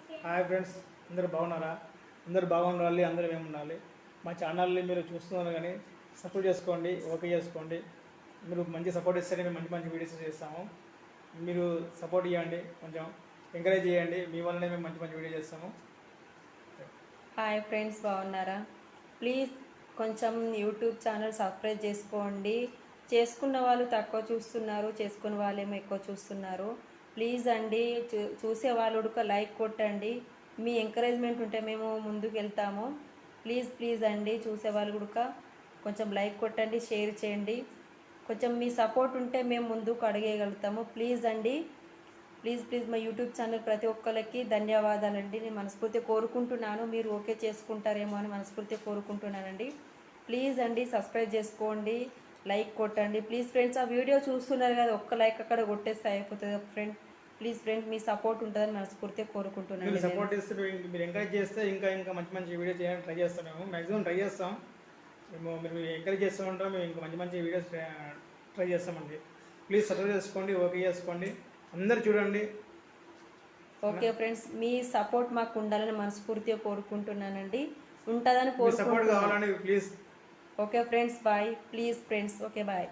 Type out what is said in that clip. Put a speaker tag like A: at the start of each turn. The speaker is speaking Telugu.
A: హాయ్ ఫ్రెండ్స్, అందరూ బాగున్నారా? అందరూ బాగుండాలి, అందరూ మేము ఉండాలి. మా ఛానల్ని మీరు చూస్తున్నారు కానీ సపోర్ట్ చేసుకోండి, ఓకే చేసుకోండి. మీరు మంచి సపోర్ట్ ఇస్తేనే మేము మంచి మంచి వీడియోస్ చేస్తాము. మీరు సపోర్ట్ ఇవ్వండి, కొంచెం ఎంకరేజ్ చేయండి. మీ వల్లనే మేము మంచి మంచి వీడియో చేస్తాము.
B: హాయ్ ఫ్రెండ్స్, బాగున్నారా? ప్లీజ్ కొంచెం యూట్యూబ్ ఛానల్ సబ్స్క్రైబ్ చేసుకోండి. చేసుకున్న వాళ్ళు తక్కువ చూస్తున్నారు, చేసుకున్న వాళ్ళేమో ఎక్కువ చూస్తున్నారు. ప్లీజ్ అండి, చూసే వాళ్ళు ఒక లైక్ కొట్టండి. మీ ఎంకరేజ్మెంట్ ఉంటే మేము ముందుకు వెళ్తాము. ప్లీజ్ ప్లీజ్ అండి, చూసే వాళ్ళు కూడా కొంచెం లైక్ కొట్టండి, షేర్ చేయండి. కొంచెం మీ సపోర్ట్ ఉంటే మేము ముందుకు అడిగేయగలుగుతాము. ప్లీజ్ అండి, ప్లీజ్ ప్లీజ్ మా యూట్యూబ్ ఛానల్ ప్రతి ఒక్కరికి ధన్యవాదాలండి. నేను మనస్ఫూర్తిగా కోరుకుంటున్నాను, మీరు ఓకే చేసుకుంటారేమో అని మనస్ఫూర్తిగా కోరుకుంటున్నానండి. ప్లీజ్ అండి, సబ్స్క్రైబ్ చేసుకోండి, లైక్ కొట్టండి. ప్లీజ్ ఫ్రెండ్స్, ఆ వీడియో చూస్తున్నారు కదా, ఒక్క లైక్ అక్కడ కొట్టేస్తే అయిపోతుంది friend. Please friend, me support ఉంటుందని మనస్ఫూర్తిగా కోరుకుంటున్నాను.
A: మీరు సపోర్ట్ ఇస్తే మీరు ఎంకరేజ్ చేస్తే ఇంకా ఇంకా మంచి మంచి వీడియో చేయడానికి ట్రై చేస్తాం. మేము మ్యాక్సిమం ట్రై చేస్తాం. మీరు ఎంకరేజ్ చేస్తూ ఉంటాం, మేము ఇంకా మంచి మంచి వీడియోస్ ట్రై చేస్తామండి. ప్లీజ్ సపోర్ట్ చేసుకోండి, ఓకే చేసుకోండి, అందరు చూడండి.
B: ఓకే ఫ్రెండ్స్, మీ సపోర్ట్ మాకు ఉండాలని మనస్ఫూర్తిగా కోరుకుంటున్నానండి. ఉంటుందని
A: సపోర్ట్ కావాలండి please.
B: Okay friends, bye. Please friends, okay bye.